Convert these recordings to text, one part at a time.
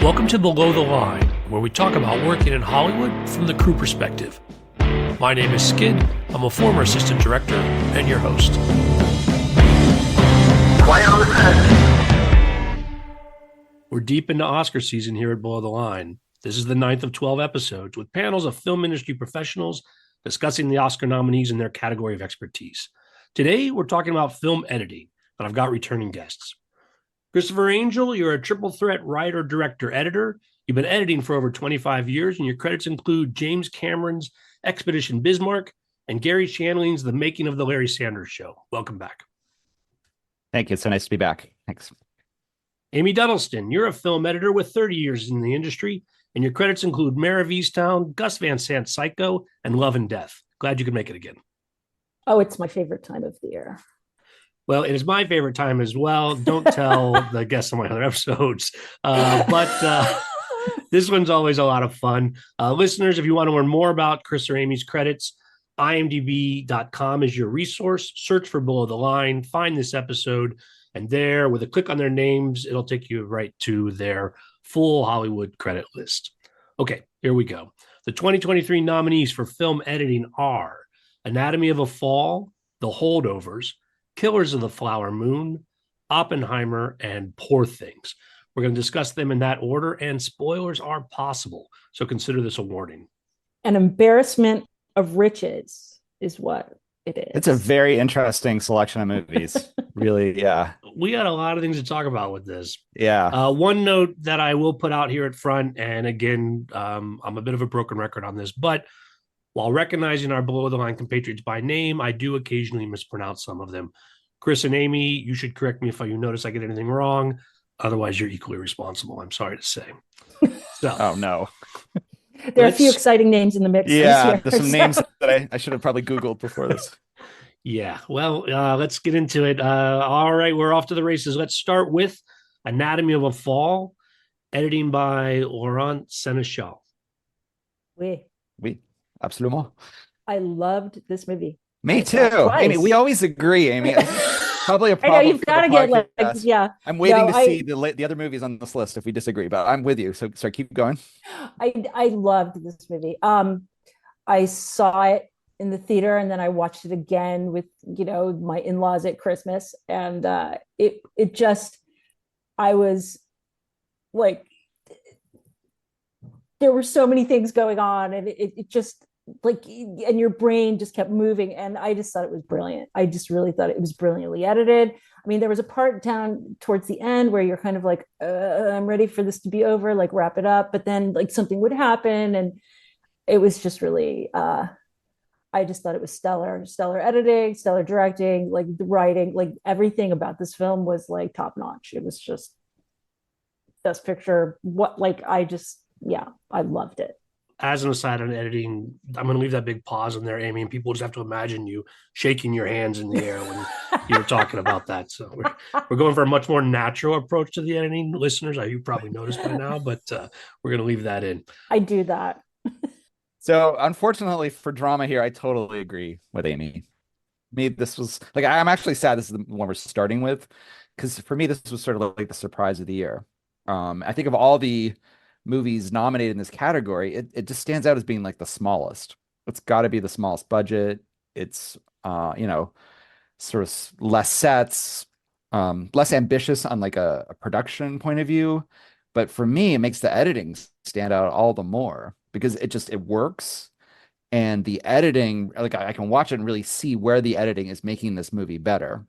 Welcome to Below the Line, where we talk about working in Hollywood from the crew perspective. My name is Skid. I'm a former assistant director and your host. Quiet on the set. We're deep into Oscar season here at Below the Line. This is the 9th of 12 episodes with panels of film industry professionals discussing the Oscar nominees in their category of expertise. Today, we're talking about film editing, and I've got returning guests. Christopher Angel, you're a triple threat writer, director, editor. You've been editing for over 25 years, and your credits include James Cameron's Expedition Bismarck and Gary Shandling's The Making of the Larry Sanders Show. Welcome back. Thank you. It's so nice to be back. Thanks. Amy Duddleston, you're a film editor with 30 years in the industry, and your credits include Mare of Easttown, Gus Van Sant's Psycho, and Love and Death. Glad you could make it again. Oh, it's my favorite time of the year. Well, it is my favorite time as well. Don't tell the guests on my other episodes. But this one's always a lot of fun. Listeners, if you want to learn more about Chris or Amy's credits, imdb.com is your resource. Search for Below the Line, find this episode, and there, with a click on their names, it'll take you right to their full Hollywood credit list. Okay, here we go. The 2023 nominees for film editing are Anatomy of a Fall, The Holdovers, Killers of the Flower Moon, Oppenheimer, and Poor Things. We're going to discuss them in that order, and spoilers are possible, so consider this a warning. An embarrassment of riches is what it is. It's a very interesting selection of movies. Really, yeah. We got a lot of things to talk about with this. Yeah. One note that I will put out here at front, and again, I'm a bit of a broken record on this, but while recognizing our below-the-line compatriots by name, I do occasionally mispronounce some of them. Chris and Amy, you should correct me if you notice I get anything wrong. Otherwise, you're equally responsible, I'm sorry to say. So, oh, no. There are a few exciting names in the mix. Yeah, there's some names that I should have probably Googled before this. Yeah, well, let's get into it. All right, we're off to the races. Let's start with Anatomy of a Fall, editing by Laurent Seneschal. Oui. Absolument. I loved this movie. Me too. Amy, we always agree, Amy. Probably a problem. I know, you've got to get yeah. I'm waiting to see the other movies on this list if we disagree, but I'm with you. So keep going. I loved this movie. I saw it in the theater and then I watched it again with, my in-laws at Christmas. And it just, I was like, there were so many things going on and it just, and your brain just kept moving. And I just thought it was brilliant. I just really thought it was brilliantly edited. I mean, there was a part down towards the end where you're kind of like, I'm ready for this to be over, like wrap it up. But then something would happen. And it was just really, I just thought it was stellar editing, stellar directing, the writing, everything about this film was top notch. It was just best picture. I loved it. As an aside on editing, I'm going to leave that big pause in there, Amy, and people just have to imagine you shaking your hands in the air when you were talking about that. So we're going for a much more natural approach to the editing, listeners. You probably noticed by now, but we're going to leave that in. I do that. So unfortunately for drama here, I totally agree with Amy. This was I'm actually sad this is the one we're starting with, because for me, this was sort of like the surprise of the year. I think of all the movies nominated in this category, it just stands out as being the smallest. It's got to be the smallest budget. It's sort of less sets, less ambitious on a production point of view. But for me, it makes the editing stand out all the more because it works. And the editing, I can watch it and really see where the editing is making this movie better.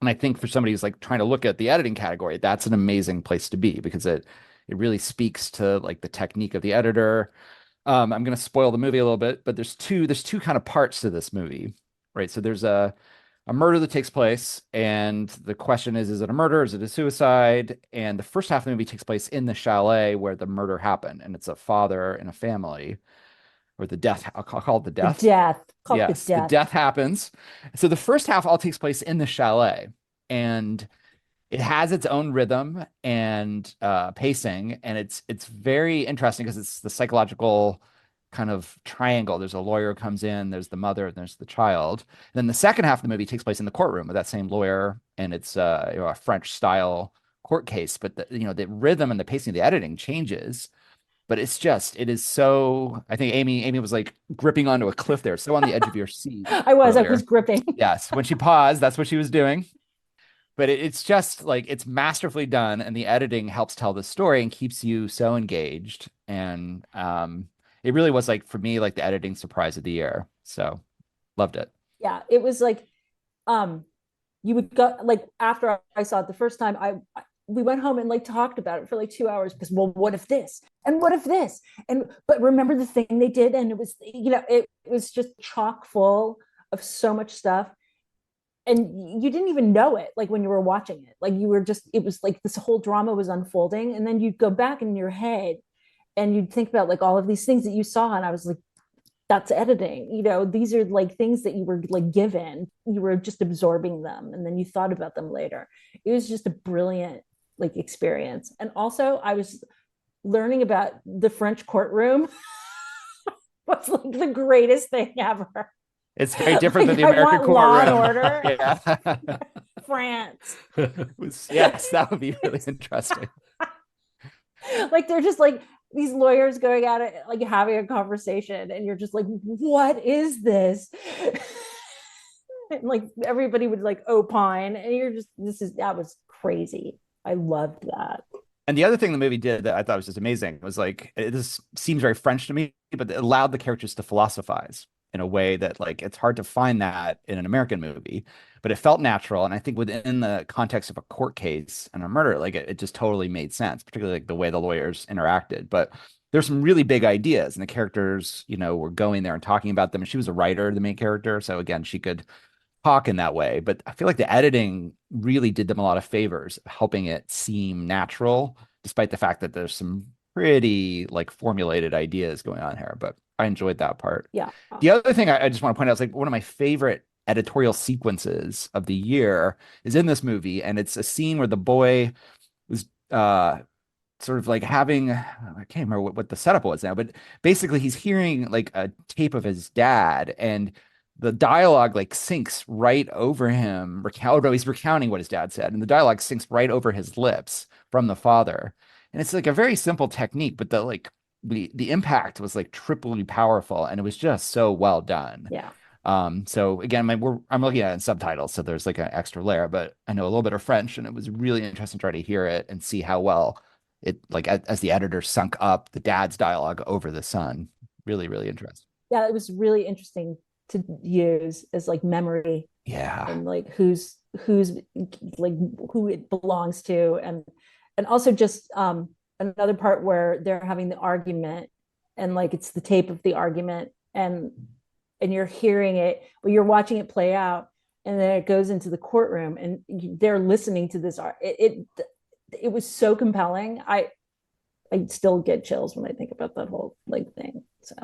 And I think for somebody who's trying to look at the editing category, that's an amazing place to be because it really speaks to the technique of the editor. I'm going to spoil the movie a little bit, but there's two kind of parts to this movie, right? So there's a murder that takes place, and the question is it a murder? Is it a suicide? And the first half of the movie takes place in the chalet where the murder happened, and it's a father and a family, or the death. I'll call it the death. The death happens. So the first half all takes place in the chalet, and it has its own rhythm and pacing, and it's very interesting because it's the psychological kind of triangle. There's a lawyer who comes in, there's the mother, and there's the child. And then the second half of the movie takes place in the courtroom with that same lawyer, and it's a French style court case, but the rhythm and the pacing of the editing changes. But it is so, I think Amy was like gripping onto a cliff there, so on the edge of your seat. I was earlier. gripping. Yes. When she paused, that's what she was doing. But it's just like, it's masterfully done, and the editing helps tell the story and keeps you so engaged. And it really was, like, for me, like the editing surprise of the year. So loved it. Yeah, it was like you would go, like, after I saw it the first time, we went home and like talked about it for like 2 hours, because, well, what if this and what if this, and but remember the thing they did, and it was, it was just chock full of so much stuff, and you didn't even know it, like, when you were watching it, like, you were just, it was like this whole drama was unfolding, and then you'd go back in your head and you'd think about like all of these things that you saw, and I was like, that's editing. These are like things that you were like given, you were just absorbing them, and then you thought about them later. It was just a brilliant like experience. And also I was learning about the French courtroom. Was like the greatest thing ever. It's very different than the I American want Law courtroom. and Order. Yeah. France. Yes, that would be really interesting. Like, they're just like these lawyers going at it, like having a conversation, and you're just like, what is this? And like everybody would like opine, and you're just, that was crazy. I loved that. And the other thing the movie did that I thought was just amazing was, like, this seems very French to me, but it allowed the characters to philosophize in a way that, like, it's hard to find that in an American movie, but it felt natural. And I think within the context of a court case and a murder, like, it just totally made sense, particularly like the way the lawyers interacted. But there's some really big ideas, and the characters, were going there and talking about them. And she was a writer, the main character. So again, she could talk in that way. But I feel like the editing really did them a lot of favors, helping it seem natural, despite the fact that there's some pretty like formulated ideas going on here. But I enjoyed that part. Yeah. The other thing I just want to point out is, like, one of my favorite editorial sequences of the year is in this movie, and it's a scene where the boy was sort of like having, I can't remember what the setup was now, but basically he's hearing like a tape of his dad, and the dialogue like sinks right over him. He's recounting what his dad said, and the dialogue sinks right over his lips from the father. And it's like a very simple technique, but the impact was like triply powerful, and it was just so well done. Yeah. So again, I'm looking at it in subtitles, so there's like an extra layer, but I know a little bit of French, and it was really interesting to try to hear it and see how well it, like, as the editor sunk up the dad's dialogue over the son. Really, really interesting. Yeah, it was really interesting to use as like memory. Yeah. And like who's like who it belongs to, and also just another part where they're having the argument, and like it's the tape of the argument, and you're hearing it, but you're watching it play out, and then it goes into the courtroom, and they're listening to this. It was so compelling. I still get chills when I think about that whole like thing. So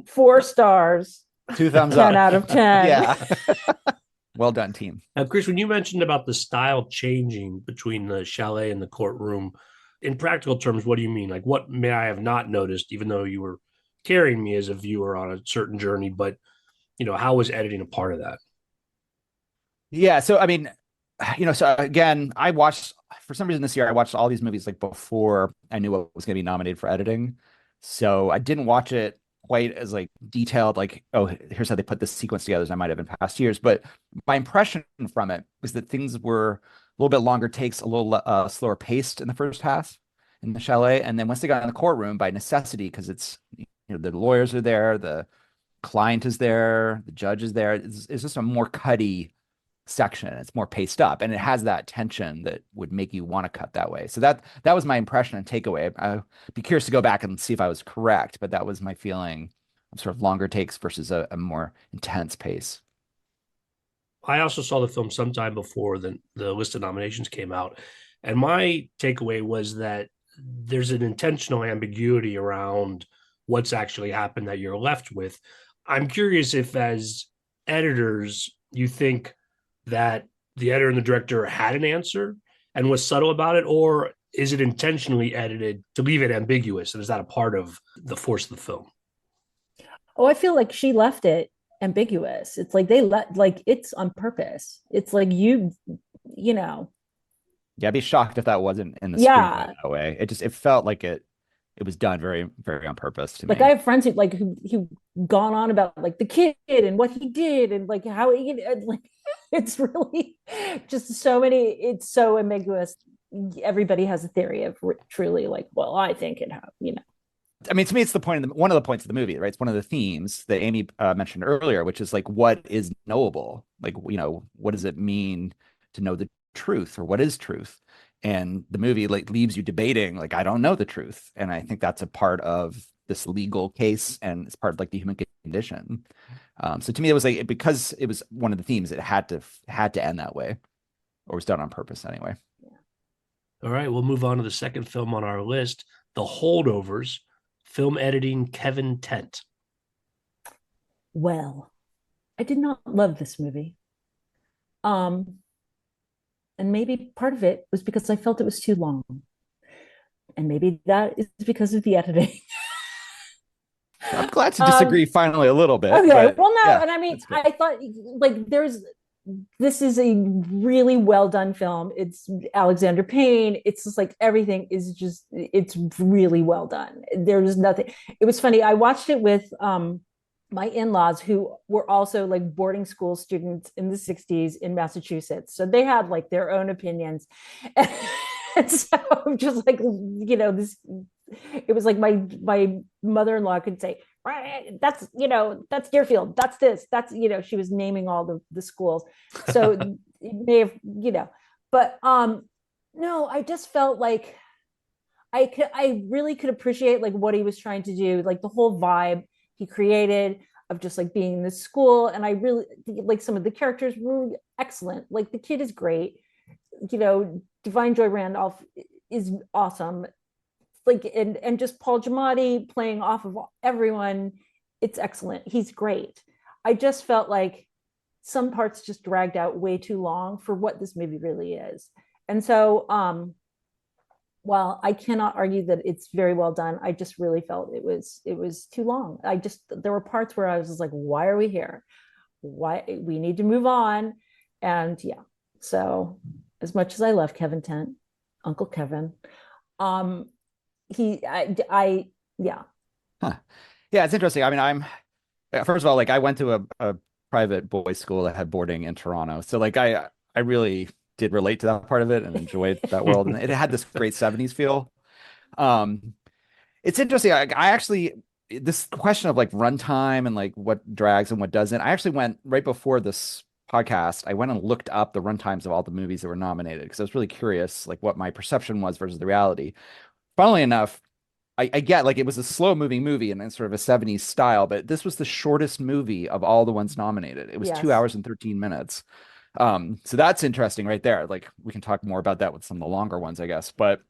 4 stars. 2 thumbs 10 up. out of 10. Yeah. Well done, team. Chris, when you mentioned about the style changing between the chalet and the courtroom, in practical terms, what do you mean? Like, what may I have not noticed, even though you were carrying me as a viewer on a certain journey, but, how was editing a part of that? Yeah. So, I mean, so again, for some reason this year, I watched all these movies like before I knew what was going to be nominated for editing. So I didn't watch it quite as like detailed, like, oh, here's how they put this sequence together, as I might have in past years. But my impression from it was that things were a little bit longer takes, a little slower paced in the first half in the chalet. And then once they got in the courtroom, by necessity, because it's, the lawyers are there, the client is there, the judge is there. It's just a more cutty section. It's more paced up, and it has that tension that would make you want to cut that way. So that was my impression and takeaway. I'd be curious to go back and see if I was correct, but that was my feeling of sort of longer takes versus a more intense pace. I also saw the film sometime before the list of nominations came out, and my takeaway was that there's an intentional ambiguity around what's actually happened that you're left with. I'm curious if, as editors, you think that the editor and the director had an answer and was subtle about it, or is it intentionally edited to leave it ambiguous? And is that a part of the force of the film? Oh, I feel like she left it ambiguous. It's like they let, like, it's on purpose. It's like you know, Yeah, I'd be shocked if that wasn't in the screenplay Yeah. that way. It felt like it was done very, very on purpose to Like I me. have friends who gone on about like the kid and what he did and like how he like it's really just so many. It's so ambiguous. Everybody has a theory of truly like, well, I think it how I mean, to me, it's the point of one of the points of the movie, right? It's one of the themes that Amy mentioned earlier, which is like, what is knowable? Like, what does it mean to know the truth, or what is truth? And the movie like leaves you debating, like, I don't know the truth, and I think that's a part of this legal case, and it's part of like the human condition. So to me, it was like because it was one of the themes, it had to end that way, or was done on purpose anyway. All right, we'll move on to the second film on our list, The Holdovers, film editing Kevin Tent. well, I did not love this movie. Um, and maybe part of it was because I felt it was too long. And maybe that is because of the editing. I'm glad to um, disagree finally a little bit, okay, but well, no, yeah, and I mean, that's good. I thought like this is a really well done film. It's Alexander Payne. It's just like everything is just it's really well done. There's nothing. It was funny. I watched it with my in-laws who were also like boarding school students in the 60s in Massachusetts. So they had like their own opinions. And so just like this it was like my mother-in-law could say, right, that's that's Deerfield, that's this, that's she was naming all the schools. So it may have but no, I just felt like I really could appreciate like what he was trying to do, like the whole vibe he created of just like being in this school. And I really like some of the characters were excellent. Like the kid is great, Divine Joy Randolph is awesome, like and just Paul Giamatti playing off of everyone. It's excellent. He's great. I just felt like some parts just dragged out way too long for what this movie really is. And so while I cannot argue that it's very well done, I just really felt it was too long. There were parts where I was just like, why are we here? Why we need to move on. And yeah, so as much as I love Kevin Tent, Uncle Kevin, um, I yeah. Huh. Yeah, it's interesting. I mean, first of all, like I went to a private boys' school that had boarding in Toronto, so like I really did relate to that part of it and enjoyed that world, and it had this great 70s feel. Um, it's interesting. I actually this question of like runtime and like what drags and what doesn't. I actually went right before this podcast. I went and looked up the runtimes of all the movies that were nominated because I was really curious, like what my perception was versus the reality. Funnily enough, I get like it was a slow moving movie and sort of a 70s style, but this was the shortest movie of all the ones nominated. It was two Yes. hours and 13 minutes. So that's interesting right there. Like we can talk more about that with some of the longer ones, I guess. But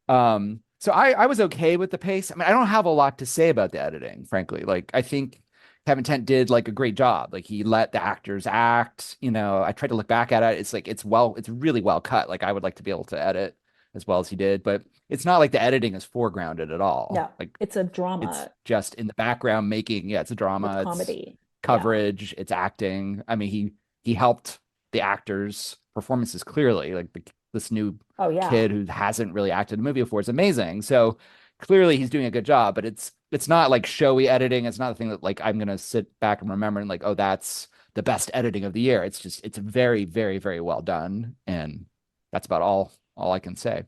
so I was okay with the pace. I mean, I don't have a lot to say about the editing, frankly. Like I think Kevin Tent did like a great job. Like he let the actors act. I tried to look back at it. It's like it's really well cut. Like I would like to be able to edit as well as he did, but it's not like the editing is foregrounded at all. No, Like it's a it's drama just in the background making, yeah, it's a with drama, it's comedy. Yeah. coverage, it's acting. I mean, he helped the actors' performances clearly. Like this new Oh yeah. kid who hasn't really acted in a movie before is amazing. So clearly he's doing a good job, but it's not like showy editing. It's not a thing that like I'm gonna sit back and remember and like, oh, that's the best editing of the year. It's very, very, very well done. And that's about all I can say.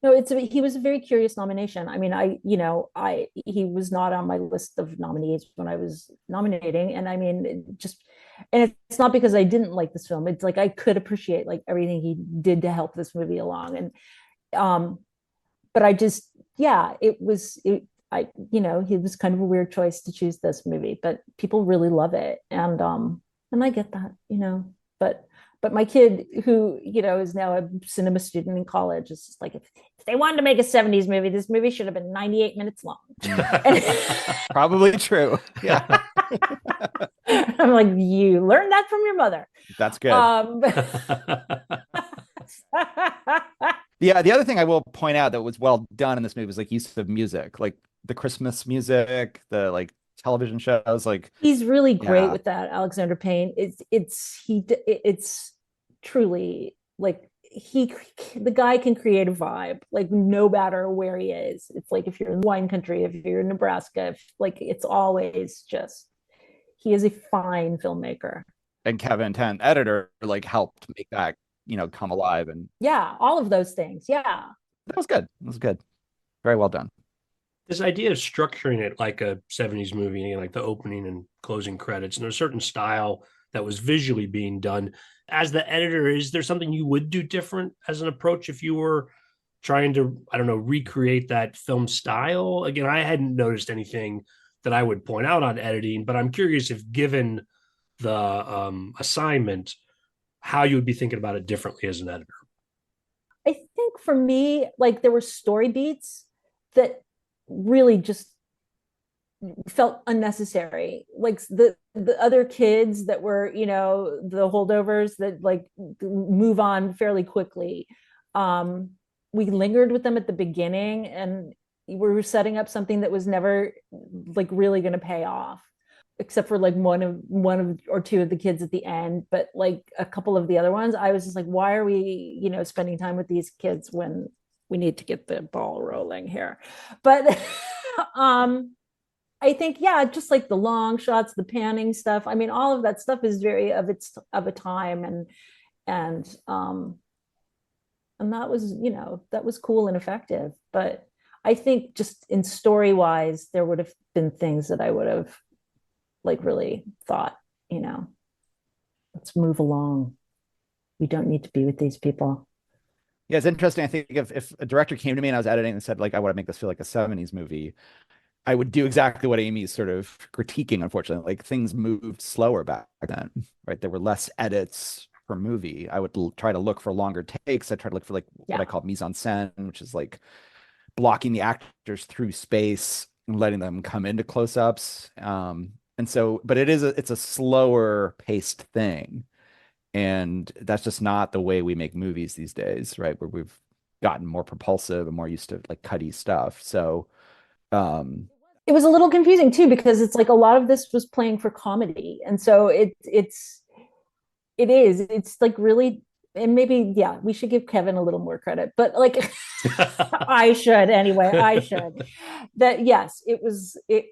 No, he was a very curious nomination. I mean, he was not on my list of nominees when I was nominating, and I mean, and it's not because I didn't like this film. It's like I could appreciate like everything he did to help this movie along, and um, but I just yeah, it was kind of a weird choice to choose this movie, but people really love it, and I get that, but my kid who is now a cinema student in college is just like if they wanted to make a 70s movie, this movie should have been 98 minutes long. Probably true. Yeah. I'm like, you learned that from your mother. That's good. Yeah, the other thing I will point out that was well done in this movie was like use of music, like the Christmas music, the like television shows, like He's really great yeah. with that, Alexander Payne. It's truly like the guy can create a vibe like no matter where he is. It's like if you're in wine country, if you're in Nebraska, like it's always just he is a fine filmmaker. And Kevin Ten, editor, like helped make that, come alive. And Yeah, all of those things. Yeah. that was good. It was good. Very well done. This idea of structuring it like a 70s movie, like the opening and closing credits, and a certain style that was visually being done. As the editor, is there something you would do different as an approach if you were trying to, I don't know, recreate that film style? Again, I hadn't noticed anything that I would point out on editing, but I'm curious if given the assignment, how you would be thinking about it differently as an editor. I think for me, like there were story beats that really just felt unnecessary. Like the other kids that were, the holdovers that like move on fairly quickly. We lingered with them at the beginning and we were setting up something that was never like really going to pay off, except for like one of or two of the kids at the end. But like a couple of the other ones, I was just like, why are we, spending time with these kids when we need to get the ball rolling here? But I think, yeah, just like the long shots, the panning stuff. I mean, all of that stuff is very of a time, and that was, that was cool and effective. But I think just in story wise, there would have been things that I would have like really thought, let's move along. We don't need to be with these people. Yeah, it's interesting. I think if a director came to me and I was editing and said, like, I want to make this feel like a 70s movie, I would do exactly what Amy's sort of critiquing, unfortunately. Like things moved slower back then, right? There were less edits per movie. I would try to look for longer takes. I try to look for like what I call mise en scène, which is like blocking the actors through space and letting them come into close-ups. And so, but it's a slower paced thing. And that's just not the way we make movies these days, right? Where we've gotten more propulsive and more used to like cutty stuff. So, it was a little confusing too, because it's like a lot of this was playing for comedy. And so it's like really, and maybe, yeah, we should give Kevin a little more credit, but like I should anyway, that yes, it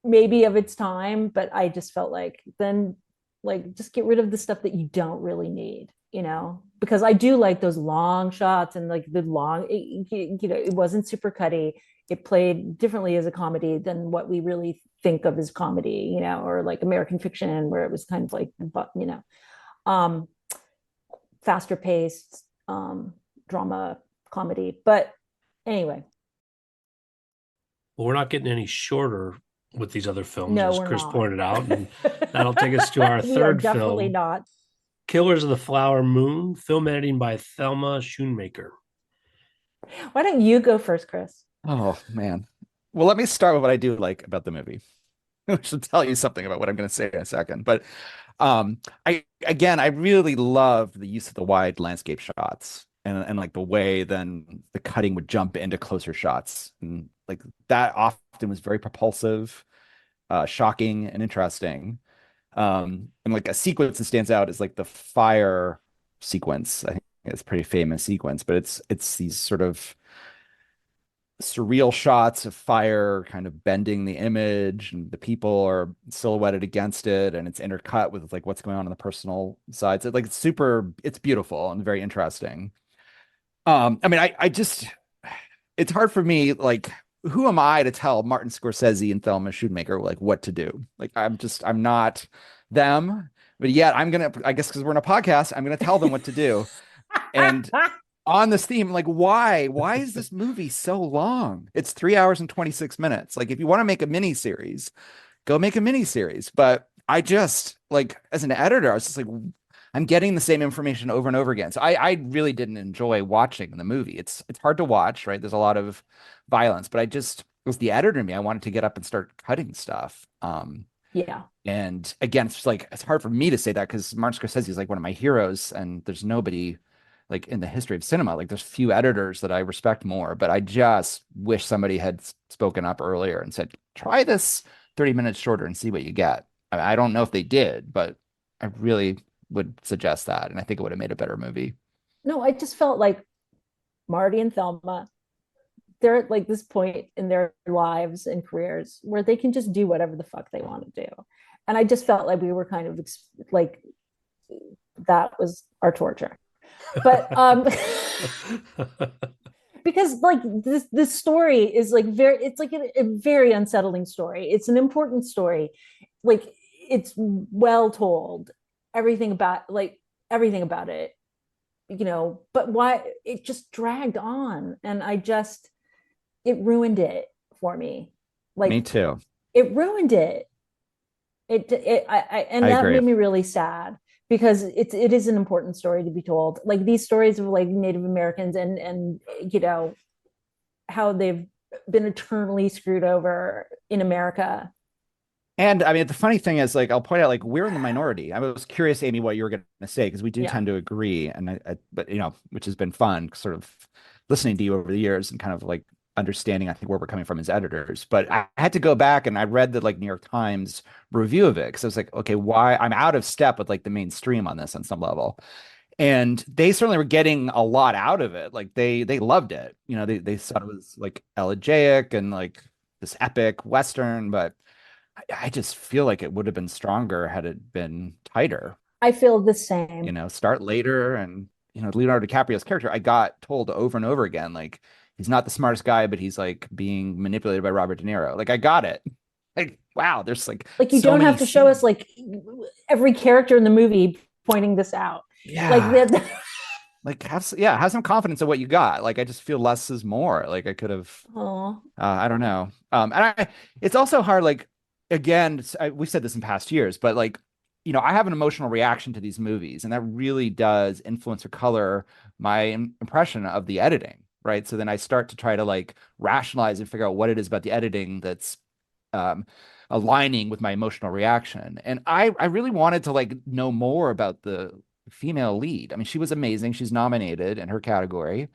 maybe of its time, but I just felt like then like just get rid of the stuff that you don't really need, because I do like those long shots and like the long, it wasn't super cutty. It played differently as a comedy than what we really think of as comedy, or like American Fiction, where it was kind of like, faster paced drama comedy. But anyway. Well, we're not getting any shorter with these other films, no, as Chris not. pointed out. And that'll take us to our third definitely film. Not. Killers of the Flower Moon, film editing by Thelma Schoonmaker. Why don't you go first, Chris? oh man. Well, let me start with what I do like about the movie. Which will tell you something about what I'm going to say in a second. But I really love the use of the wide landscape shots and like the way then the cutting would jump into closer shots. And like that often was very propulsive, shocking and interesting. And like a sequence that stands out is like the fire sequence. I think it's a pretty famous sequence, but it's these sort of surreal shots of fire kind of bending the image, and the people are silhouetted against it, and it's intercut with like what's going on the personal sides. It's beautiful and very interesting. I mean, I just, it's hard for me, like, who am I to tell Martin Scorsese and Thelma Schoonmaker like what to do? Like, I'm not them, but yet I guess because we're in a podcast, I'm gonna tell them what to do. And on this theme, like, why is this movie so long? It's 3 hours and 26 minutes. Like, if you want to make a mini series, go make a mini series. But I just, like, as an editor, I was just like, I'm getting the same information over and over again. So I really didn't enjoy watching the movie. It's hard to watch, right? There's a lot of violence, but it was the editor in me. I wanted to get up and start cutting stuff. Yeah. And again, it's just like, it's hard for me to say that because Martin Scorsese is like one of my heroes, and there's nobody like in the history of cinema, like there's few editors that I respect more, but I just wish somebody had spoken up earlier and said, try this 30 minutes shorter and see what you get. I don't know if they did, but I really would suggest that. And I think it would have made a better movie. No, I just felt like Marty and Thelma, they're at like this point in their lives and careers where they can just do whatever the fuck they want to do. And I just felt like we were kind of like that was our torture. But because like this story is like it's like a very unsettling story. It's an important story. Like it's well told. Everything about it, but why it just dragged on, and it ruined it for me. Like Me too. it ruined it. And I that agree. made me really sad because it is an important story to be told. Like these stories of like Native Americans and how they've been eternally screwed over in America. And I mean, the funny thing is, like, I'll point out, like, we're in the minority. I was curious, Amy, what you were going to say, because we do Yeah. tend to agree, and but which has been fun, sort of listening to you over the years and kind of like understanding, I think, where we're coming from as editors. But I had to go back and I read the like New York Times review of it because I was like, okay, why I'm out of step with like the mainstream on this on some level. And they certainly were getting a lot out of it. Like they loved it. They thought it was like elegiac and like this epic Western, but I just feel like it would have been stronger had it been tighter. I feel the same. Start later. And Leonardo DiCaprio's character, I got told over and over again, like he's not the smartest guy, but he's like being manipulated by Robert De Niro. Like I got it. Like wow, there's like you so don't many have to show us scenes. like every character in the movie pointing this out. Yeah. Like that. Like have some confidence in what you got. Like I just feel less is more. Like I could have. Oh, I don't know. It's also hard. Like again, we've said this in past years, but like I have an emotional reaction to these movies, and that really does influence or color my impression of the editing, right? So then I start to try to like rationalize and figure out what it is about the editing that's aligning with my emotional reaction. And I really wanted to like know more about the female lead. I mean, she was amazing. She's nominated in her category.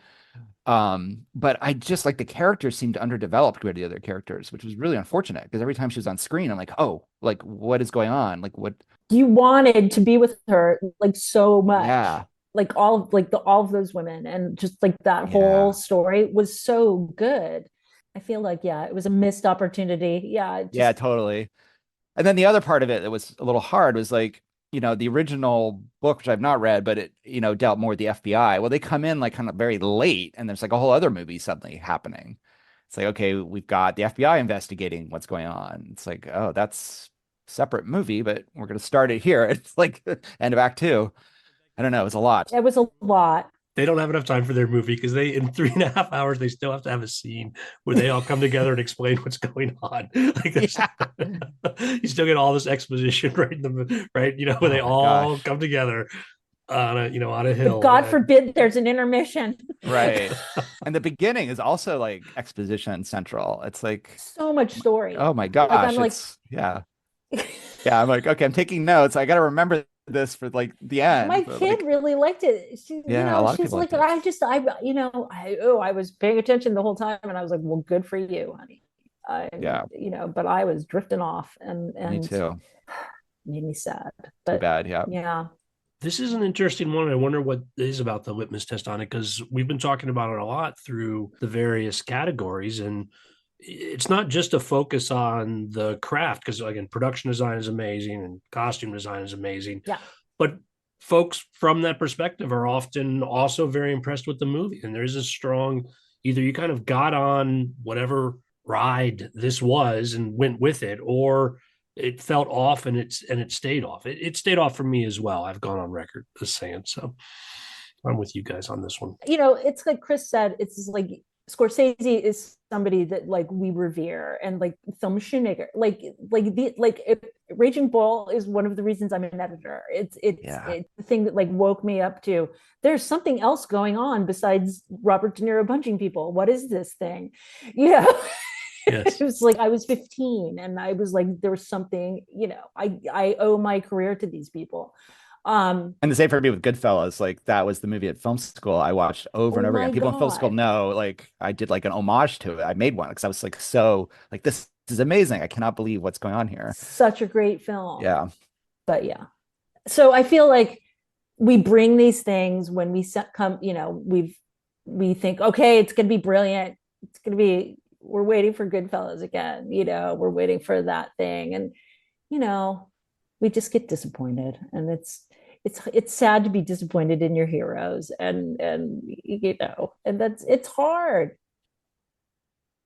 But I just like the characters seemed underdeveloped compared to the other characters, which was really unfortunate because every time she was on screen, I'm like, oh, like what is going on? Like what? you wanted to be with her like so much. Yeah, Like all of those women, and just like that whole yeah, story was so good. I feel like it was a missed opportunity. Yeah, yeah, just totally. And then the other part of it that was a little hard was like, the original book, which I've not read, but it, dealt more with the FBI. Well, they come in like kind of very late, and there's like a whole other movie suddenly happening. It's like, okay, we've got the FBI investigating what's going on. It's like, oh, that's a separate movie, but we're going to start it here. It's like end of act two. I don't know. It was a lot. it was a lot. They don't have enough time for their movie because they, in 3.5 hours, they still have to have a scene where they all come together and explain what's going on. Like Yeah. you still get all this exposition right in the right, where Oh they my all gosh. come together on a hill. God forbid there's an intermission. Right. And the beginning is also like exposition central. It's like, So much story. oh my Like I'm gosh, like, it's yeah. Yeah, I'm like, okay, I'm taking notes. I got to remember this for like the end. my But kid like, really liked it. yeah, a lot of She's people like, liked it. I was paying attention the whole time, and I was like, well, good for you, honey. Yeah, But I was drifting off, me and too. made me sad. Too But bad. Yeah. yeah, This is an interesting one. I wonder what is about the litmus test on it because we've been talking about it a lot through the various categories. And it's not just a focus on the craft because, again, production design is amazing and costume design is amazing. yeah. But folks from that perspective are often also very impressed with the movie. And there's a strong either you kind of got on whatever ride this was and went with it, or it felt off and it stayed off. It stayed off for me as well. I've gone on record as saying so. I'm with you guys on this one. It's like Chris said, it's like Scorsese is somebody that like we revere, and like film Shoemaker, Raging Bull is one of the reasons I'm an editor. It's Yeah. the thing that like woke me up to there's something else going on besides Robert De Niro punching people. What is this thing? Yes. It was like I was 15 and I was like, there was something, I owe my career to these people. And the same for me with Goodfellas. Like that was the movie at film school I watched over and Oh over my again. People in film school God. know, like I did like an homage to it. I made one because I was like, so like this is amazing. I cannot believe what's going on here. Such a great film. Yeah. But yeah. So I feel like we bring these things when we come, we think, okay, it's going to be brilliant. It's going to be, we're waiting for Goodfellas again, we're waiting for that thing. And, we just get disappointed. And it's sad to be disappointed in your heroes. And it's hard.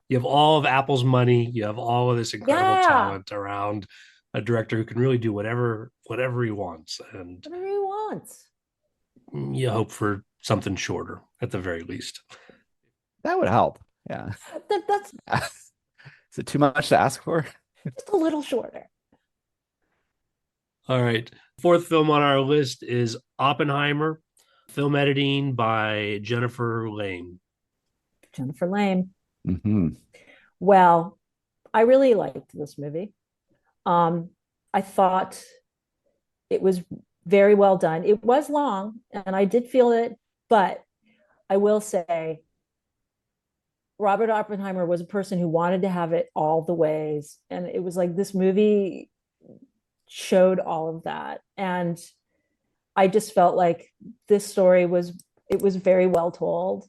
You have all of Apple's money. You have all of this incredible Yeah. talent around a director who can really do whatever he wants. And Whatever he wants. you hope for something shorter at the very least. That would help. Yeah. That's Is it too much to ask for? just a little shorter. All right. Fourth film on our list is Oppenheimer, film editing by Jennifer Lame. Jennifer Lame. Mm-hmm. Well, I really liked this movie. I thought it was very well done. It was long, and I did feel it, but I will say Robert Oppenheimer was a person who wanted to have it all the ways. And it was like this movie showed all of that. And I just felt like this story was very well told,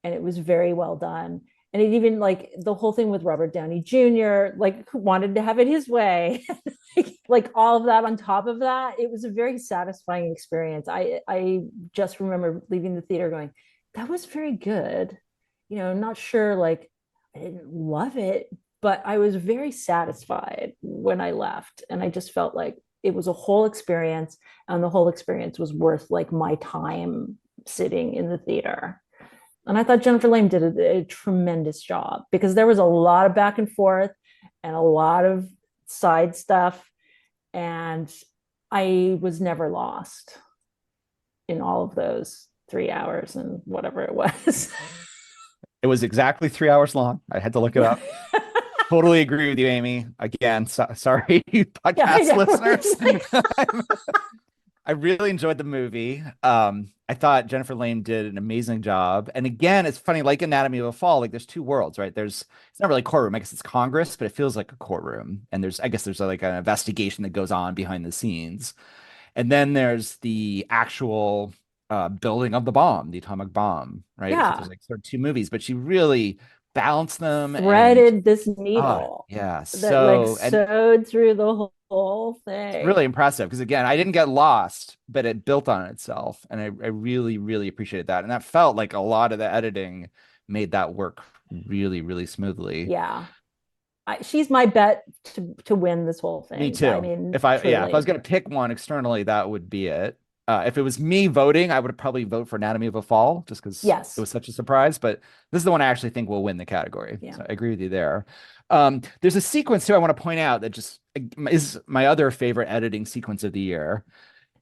and it was very well done. And it even, like, the whole thing with Robert Downey Jr., like, who wanted to have it his way, like all of that on top of that, it was a very satisfying experience. I just remember leaving the theater going, that was very good. Not sure, like, I didn't love it, but I was very satisfied when I left. And I just felt like it was a whole experience, and the whole experience was worth, like, my time sitting in the theater. And I thought Jennifer Lame did a tremendous job, because there was a lot of back and forth and a lot of side stuff. And I was never lost in all of those 3 hours and whatever it was. It was exactly 3 hours long. I had to look it up. Totally agree with you, Amy. Again, sorry, podcast listeners. I really enjoyed the movie. I thought Jennifer Lame did an amazing job. And again, it's funny, like Anatomy of a Fall, like there's two worlds, right? It's not really a courtroom. I guess it's Congress, but it feels like a courtroom. And there's like an investigation that goes on behind the scenes. And then there's the actual building of the bomb, the atomic bomb, right? Yeah. So there's like sort of two movies, but she really balanced them. Threaded this needle. Yeah. That So sewed through the whole thing. It's really impressive, because again, I didn't get lost, but it built on itself. And I really, really appreciated that. And that felt like a lot of the editing made that work really, really smoothly. Yeah. She's my bet to win this whole thing. Me too. I mean, if I was going to pick one externally, that would be it. If it was me voting, I would probably vote for Anatomy of a Fall, just because it was such a surprise. But this is the one I actually think will win the category. Yeah. So I agree with you there. There's a sequence too I want to point out that just is my other favorite editing sequence of the year.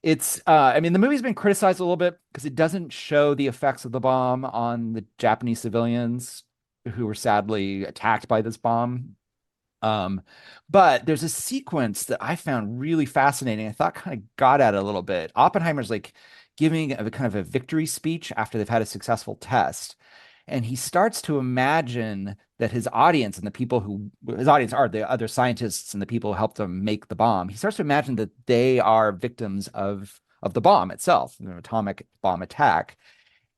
It's I mean, the movie's been criticized a little bit because it doesn't show the effects of the bomb on the Japanese civilians who were sadly attacked by this bomb. But there's a sequence that I found really fascinating. I thought kind of got at it a little bit. Oppenheimer's like giving a kind of a victory speech after they've had a successful test. And he starts to imagine that his audience and the people who his audience are the other scientists and the people who helped him make the bomb. He starts to imagine that they are victims of the bomb itself, an atomic bomb attack.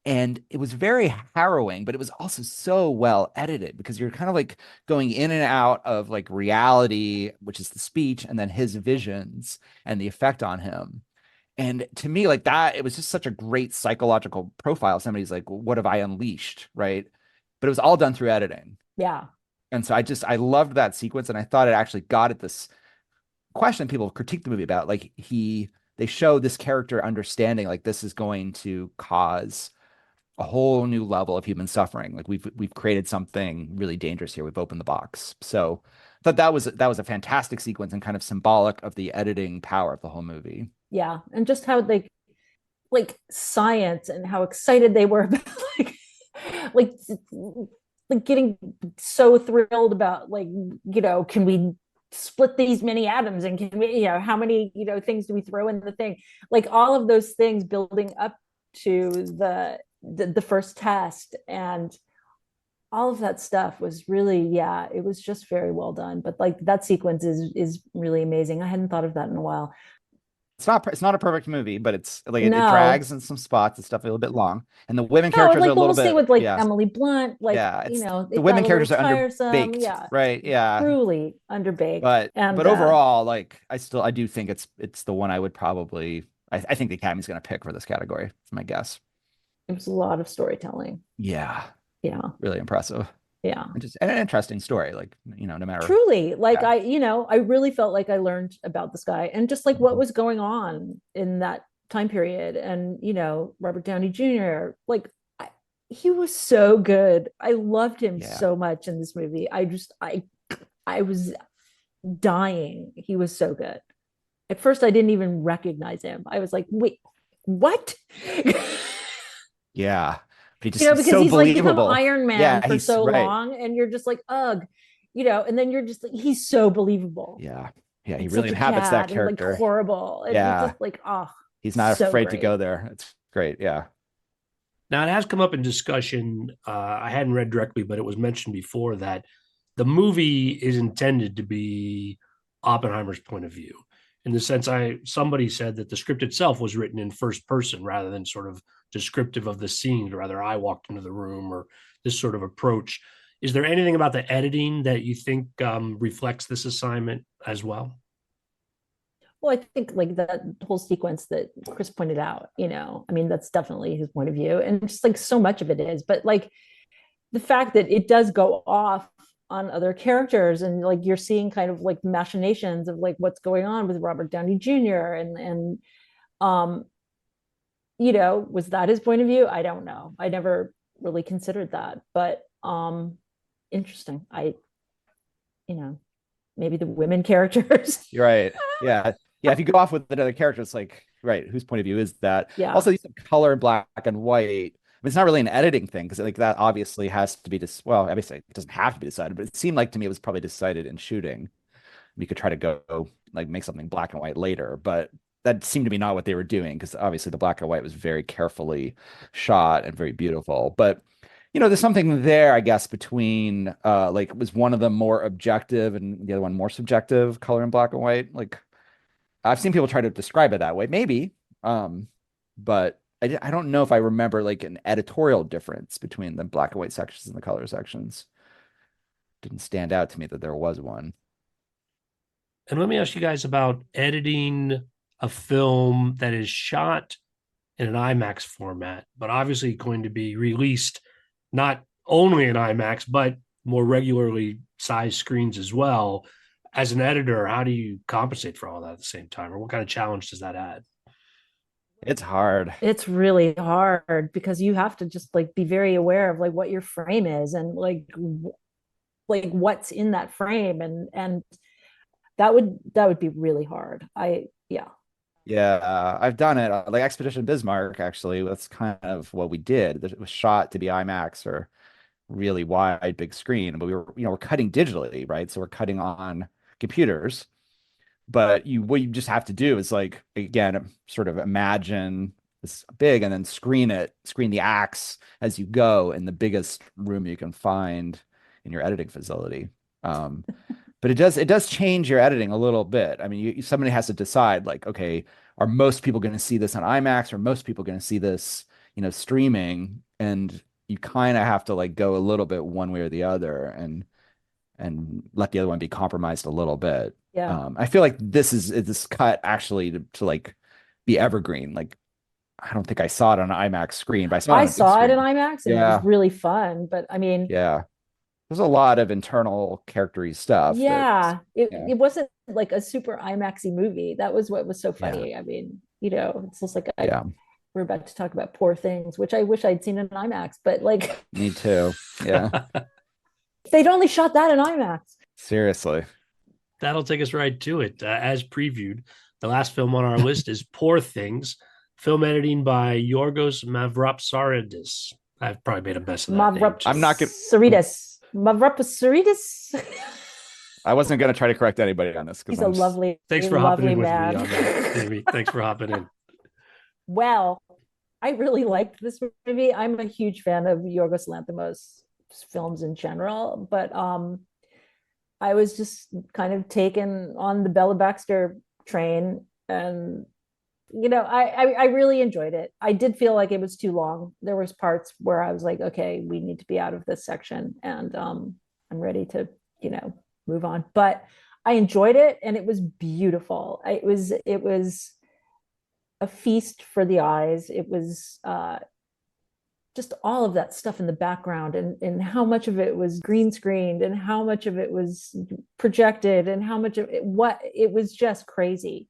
And it was very harrowing, but it was also so well edited, because you're kind of like going in and out of like reality, which is the speech, and then his visions and the effect on him. And to me, like that, it was just such a great psychological profile. Somebody's like, what have I unleashed? Right. But it was all done through editing. Yeah. And so I loved that sequence. And I thought it actually got at this question people critiqued the movie about. Like they show this character understanding, like this is going to cause a whole new level of human suffering. Like we've created something really dangerous here. We've opened the box. So I thought that was a fantastic sequence and kind of symbolic of the editing power of the whole movie. Yeah. And just how they, like, science and how excited they were about like getting so thrilled about, like, can we split these many atoms, and can we, how many, things do we throw in the thing? Like all of those things building up to the first test, and all of that stuff was really, it was just very well done. But like that sequence is really amazing. I hadn't thought of that in a while. it's not a perfect movie, but it's like it No. drags in some spots. It's definitely a little bit long, and the women No, and characters are like a the little whole scene bit, with like yeah, Emily Blunt, like, yeah. It's it the got women a little characters are tiresome. underbaked, Yeah, right? Yeah, truly underbaked. but And overall, like I do think it's the one I would probably I think the Academy's going to pick for this category. That's my guess. it was a lot of storytelling. Yeah, Yeah. really impressive Yeah. and just an interesting story. Like no matter. Truly, like Yeah. I really felt like I learned about this guy and just like what Mhm. was going on in that time period. And, Robert Downey Jr., like he was so good. I loved him Yeah. so much in this movie. I was dying. He was so good. At first, I didn't even recognize him. I was like, wait, what? Yeah. But he's Because so he's like become believable. Iron Man Yeah, for he's so right. long, and you're just like, ugh, and then you're just like, he's so believable Yeah. Yeah, he and really such a inhabits that cad and like character. horrible. And you're Yeah. just like, oh, He's not so afraid to great. go there. It's great. Yeah. Now, it has come up in discussion. I hadn't read directly, but it was mentioned before that the movie is intended to be Oppenheimer's point of view. In the sense, somebody said that the script itself was written in first person rather than sort of descriptive of the scenes, or rather, I walked into the room or this sort of approach. Is there anything about the editing that you think reflects this assignment as well? Well, I think like that whole sequence that Chris pointed out, I mean, that's definitely his point of view. And just like so much of it is, but like the fact that it does go off on other characters and like you're seeing kind of like machinations of like what's going on with Robert Downey Jr. and um was that his point of view? I don't know. I never really considered that, but interesting. You know, maybe the women characters. You're right. Yeah. Yeah. If you go off with another character, it's like, right, whose point of view is that? Yeah. Also, use of color in black and white. I mean, it's not really an editing thing because like that obviously has to be well, obviously it doesn't have to be decided, but it seemed like to me it was probably decided in shooting. We could try to go like make something black and white later, but that seemed to be not what they were doing because obviously the black and white was very carefully shot and very beautiful. But there's something there, I guess, between like was one of them more objective and the other one more subjective, color in black and white. Like I've seen people try to describe it that way, maybe. But I don't know if I remember like an editorial difference between the black and white sections and the color sections. Didn't stand out to me that there was one. And let me ask you guys about editing a film that is shot in an IMAX format, but obviously going to be released not only in IMAX, but more regularly sized screens as well. As an editor, how do you compensate for all that at the same time? Or what kind of challenge does that add? It's hard. It's really hard because you have to just like be very aware of like what your frame is and like what's in that frame and that would be really hard. Yeah. Yeah, I've done it. Like Expedition Bismarck, actually, that's kind of what we did. It was shot to be IMAX or really wide, big screen, but we're cutting digitally, right? So we're cutting on computers. But what you just have to do is like again, sort of imagine this big and then screen the acts as you go in the biggest room you can find in your editing facility. But it does change your editing a little bit. I mean, somebody has to decide like, okay, are most people going to see this on IMAX or most people going to see this, streaming? And you kind of have to like go a little bit one way or the other and let the other one be compromised a little bit. Yeah. I feel like this cut actually to like be evergreen. Like I don't think I saw it on an IMAX screen, but I saw it I on a big saw it in screen. IMAX and it was Yeah, really fun, but I mean, yeah. There's a lot of internal charactery stuff that, yeah, it, yeah, it wasn't like a super IMAXy movie. That was what was so yeah, funny. I mean, it's just like yeah. we're about to talk about Poor Things, which I wish I'd seen in IMAX, but like Me too. Yeah, they'd only shot that in IMAX. seriously. That'll take us right to it. As previewed, the last film on our list is Poor Things, film editing by Yorgos Mavropsaridis. I've probably made a mess of that name too. I'm not gonna. Mavropsaridis. I wasn't gonna try to correct anybody on this because He's a lovely, Thanks for hopping lovely in with me man. on that, Amy. Thanks for hopping in. Well, I really liked this movie. I'm a huge fan of Yorgos Lanthimos films in general, but I was just kind of taken on the Bella Baxter train, and I really enjoyed it. I did feel like it was too long. There was parts where I was like, okay, we need to be out of this section, and I'm ready to, move on. But I enjoyed it, and it was beautiful. It was a feast for the eyes. It was just all of that stuff in the background, and how much of it was green screened, and how much of it was projected, and how much of it was just crazy.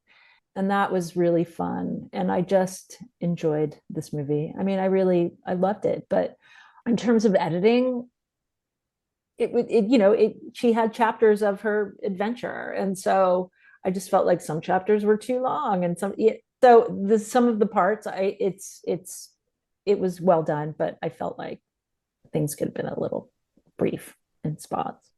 And that was really fun. And I just enjoyed this movie. I mean, I loved it. But in terms of editing, she had chapters of her adventure. And so I just felt like some chapters were too long, and some of the parts, it was well done, but I felt like things could have been a little brief in spots.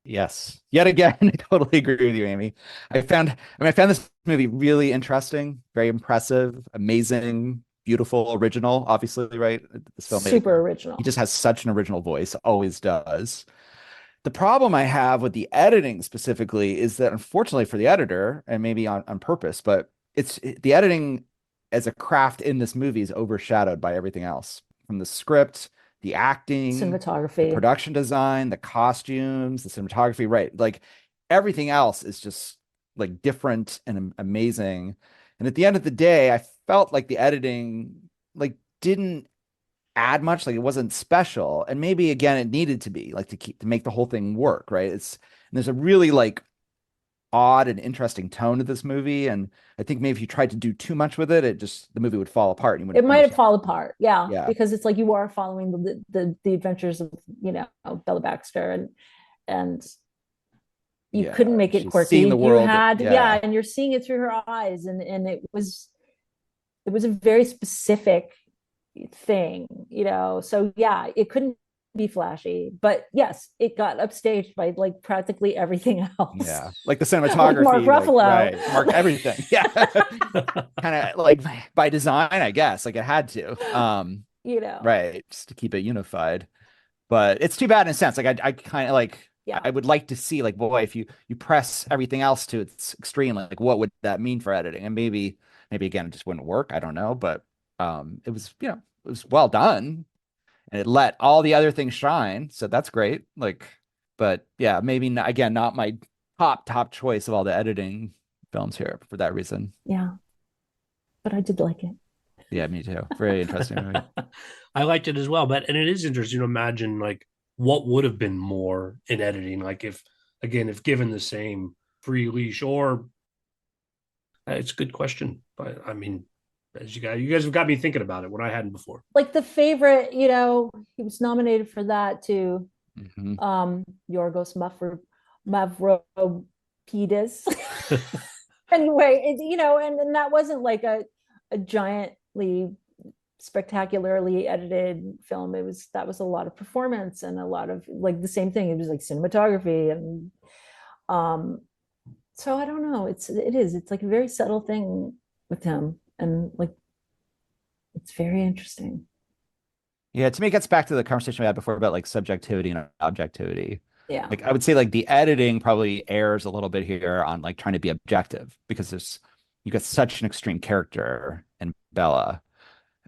Yes. Yet again, I totally agree with you, Amy. I found this movie really interesting, very impressive, amazing, beautiful, original, obviously, right? This filmmaker, Super original. he just has such an original voice, always does. The problem I have with the editing specifically is that, unfortunately for the editor, and maybe on purpose, but the editing as a craft in this movie is overshadowed by everything else, from the script, the acting, the Cinematography. production design, the costumes, the cinematography, right? Like everything else is just like different and amazing. And at the end of the day, I felt like the editing like didn't add much, like it wasn't special. And maybe again, it needed to be like to make the whole thing work, right? And there's a really like odd and interesting tone to this movie, and I think maybe if you tried to do too much with it, the movie would fall apart. It might have fallen apart, yeah, Yeah. because it's like you are following the adventures of Bella Baxter, and you couldn't make it she's quirky. seeing the world, You had, and you're seeing it through her eyes, and it was a very specific thing, So yeah, it couldn't be flashy, but yes, it got upstaged by like practically everything else. Yeah, like the cinematography, like Mark Ruffalo, right? Mark everything. Yeah, kind of like by design, I guess. Like it had to, right, just to keep it unified. But it's too bad in a sense. Like I kind of like. Yeah. I would like to see like, boy, if you press everything else to its extreme, like what would that mean for editing? And maybe again, it just wouldn't work. I don't know, but it was it was well done. And it let all the other things shine. So that's great. Like, but yeah, maybe not, again, not my top choice of all the editing films here for that reason. Yeah. But I did like it. Yeah, me too. Very interesting movie. I liked it as well. And it is interesting to imagine like what would have been more in editing. Like if given the same free leash, or it's a good question. But I mean, as you guys have got me thinking about it when I hadn't before. Like the favorite, he was nominated for that too. Yorgos Mavropoulos. Anyway, and that wasn't like a giantly spectacularly edited film. That was a lot of performance and a lot of like the same thing. It was like cinematography, and so I don't know. It's like a very subtle thing with him. And like, it's very interesting. Yeah, to me, it gets back to the conversation we had before about like subjectivity and objectivity. Yeah. Like I would say like the editing probably errs a little bit here on like trying to be objective, because you got such an extreme character in Bella.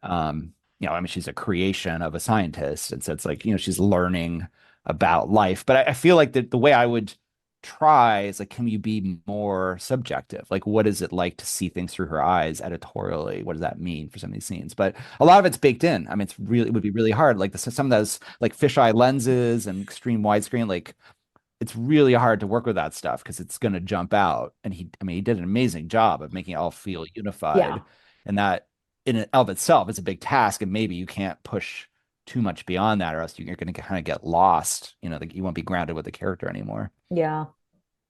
I mean, she's a creation of a scientist. And so it's like, she's learning about life. But I feel like the way I would try is like, can you be more subjective? Like, what is it like to see things through her eyes editorially? What does that mean for some of these scenes? But a lot of it's baked in. I mean, it would be really hard. Like some of those like fisheye lenses and extreme widescreen, like it's really hard to work with that stuff because it's going to jump out. And he did an amazing job of making it all feel unified. Yeah. And that in and of itself is a big task. And maybe you can't push too much beyond that, or else you're going to kind of get lost. Like you won't be grounded with the character anymore. Yeah.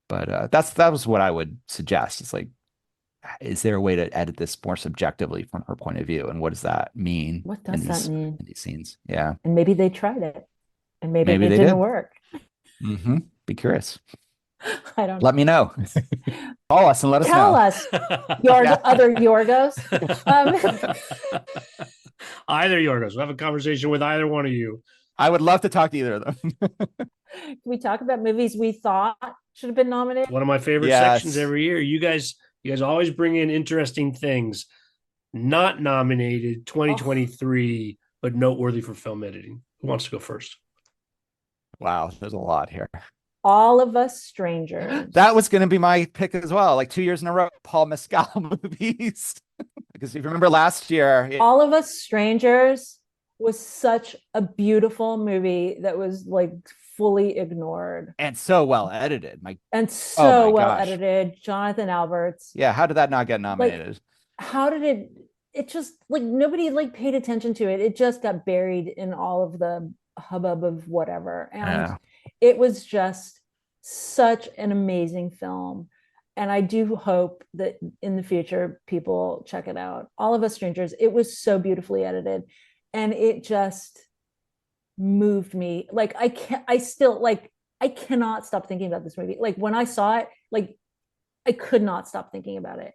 But that was what I would suggest. It's like, is there a way to edit this more subjectively from her point of view? And what does that mean? What does that mean in these scenes? Yeah. And maybe they tried it, and maybe it didn't work. Be curious. I don't know. Let me know. Call us and let us know. Tell us, other Yorgos. Either Yorgos. We'll have a conversation with either one of you. I would love to talk to either of them. Can we talk about movies we thought should have been nominated? One of my favorite sections every year. You guys always bring in interesting things. not nominated 2023, but noteworthy for film editing. Who wants to go first? Wow, there's a lot here. All of Us Strangers. That was going to be my pick as well. Like 2 years in a row, Paul Mescal movies. Because if you remember last year, All of Us Strangers was such a beautiful movie that was like fully ignored and so well edited. And so well gosh. edited. Jonathan Alberts. Yeah, how did that not get nominated? How did it just like nobody like paid attention to it. It just got buried in all of the hubbub of whatever. And it was just such an amazing film. And I do hope that in the future people check it out. All of Us Strangers, it was so beautifully edited. And it just moved me. Like I cannot stop thinking about this movie. Like when I saw it, like I could not stop thinking about it.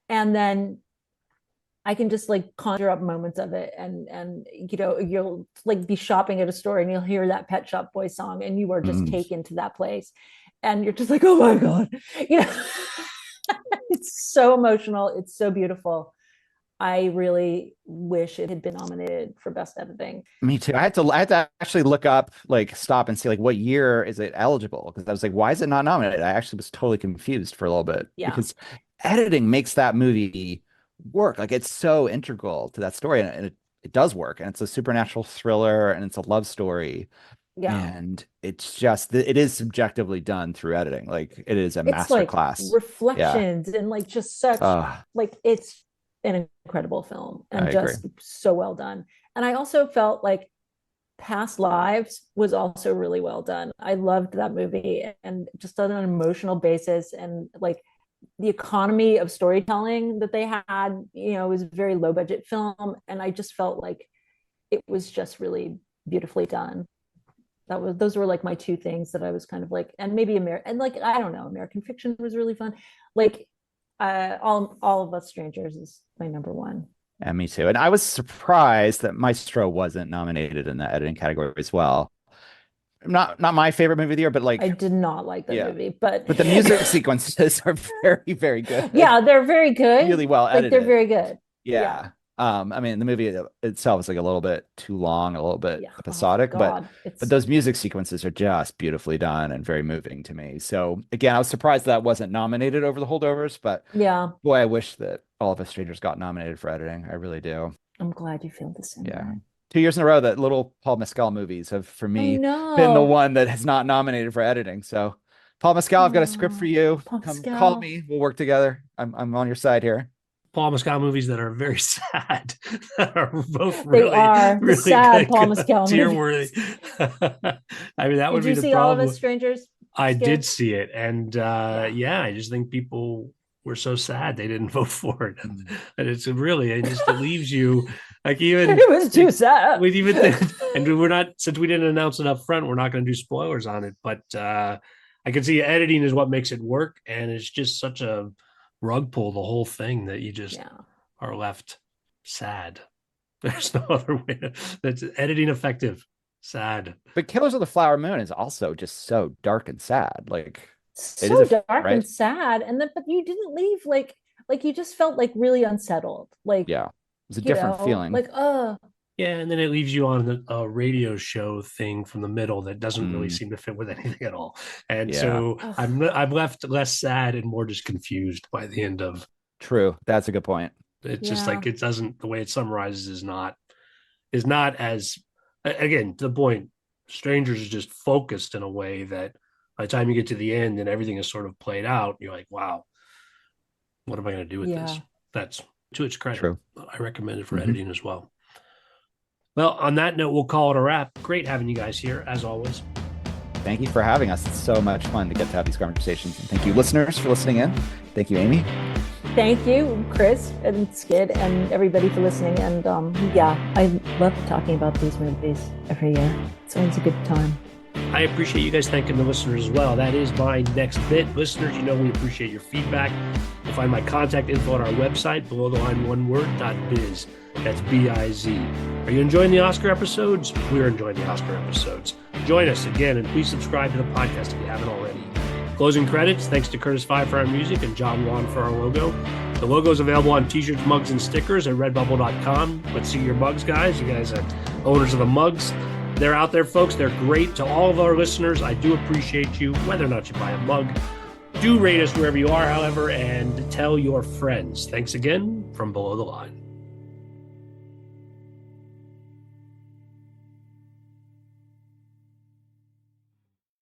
And then I can just like conjure up moments of it, and you know, you'll like be shopping at a store and you'll hear that Pet Shop Boys song and you are just taken to that place and you're just like, oh my God, you know. It's so emotional, it's so beautiful. I really wish it had been nominated for best editing. Me too. I had to actually look up, like stop and see like what year is it eligible, because I was like, why is it not nominated? I actually was totally confused for a little bit, because editing makes that movie work. Like it's so integral to that story, and it does work, and it's a supernatural thriller and it's a love story. And it's just, it is subjectively done through editing. Like it is a master class. Reflections and like just such like it's an incredible film and just so well done. And I also felt like Past Lives was also really well done. I loved that movie, and just on an emotional basis, and like the economy of storytelling that they had, you know, it was a very low budget film, and I just felt like it was just really beautifully done. Those were like my two things that I was kind of like, and maybe and like I don't know, American Fiction was really fun. Like all of Us Strangers is my number one. And me too. And I was surprised that Maestro wasn't nominated in the editing category as well. Not my favorite movie of the year, but like I did not like that movie, but the music sequences are very, very good. Yeah, they're very good. Really well edited. Like they're very good. Yeah. I mean, the movie itself is like a little bit too long, a little bit episodic, but those music sequences are just beautifully done and very moving to me. So again, I was surprised that wasn't nominated over the Holdovers, but boy, I wish that All of Us Strangers got nominated for editing. I really do. I'm glad you feel the same way. 2 years in a row that little Paul Mescal movies have, for me, been the one that has not nominated for editing. So Paul Mescal, I've got a script for you. Come call me. We'll work together. I'm on your side here. Paul Mescal movies that are very sad, that are both really, really sad Paul Mescal tear-worthy. I mean, that would be the problem. Did you see All of Us Strangers? I did see it, and I just think people were so sad they didn't vote for it, and it's really, it leaves you like, even it was too sad. We even think, and we're not, since we didn't announce it up front, we're not going to do spoilers on it, but I can see editing is what makes it work, and it's just such a rug pull, the whole thing, that you just are left sad. There's no other way that's editing effective. Sad. But Killers of the Flower Moon is also just so dark and sad. Like so dark and sad. And then, but you didn't leave like you just felt like really unsettled. Like it was a different feeling. Like yeah, and then it leaves you on a radio show thing from the middle that doesn't really seem to fit with anything at all. And so I'm left less sad and more just confused by the end of. True. That's a good point. It's just like, it doesn't, the way it summarizes is not as, again, to the point, Strangers is just focused in a way that by the time you get to the end and everything is sort of played out, you're like, wow, what am I going to do with this? That's to its credit. True. I recommend it for editing as well. Well, on that note, we'll call it a wrap. Great having you guys here, as always. Thank you for having us. It's so much fun to get to have these conversations. And thank you, listeners, for listening in. Thank you, Amy. Thank you, Chris and Skid, and everybody for listening. And I love talking about these movies every year. It's always a good time. I appreciate you guys thanking the listeners as well. That is my next bit. Listeners, we appreciate your feedback. You'll find my contact info on our website, below the line oneword.biz. That's BIZ. Are you enjoying the Oscar episodes? We're enjoying the Oscar episodes. Join us again, and please subscribe to the podcast if you haven't already. Closing credits, thanks to Curtis Five for our music and John Wan for our logo. The logo is available on t-shirts, mugs, and stickers at redbubble.com. Let's see your mugs, guys. You guys are owners of the mugs. They're out there, folks. They're great. To all of our listeners, I do appreciate you, whether or not you buy a mug. Do rate us wherever you are, however, and tell your friends. Thanks again from Below the Line.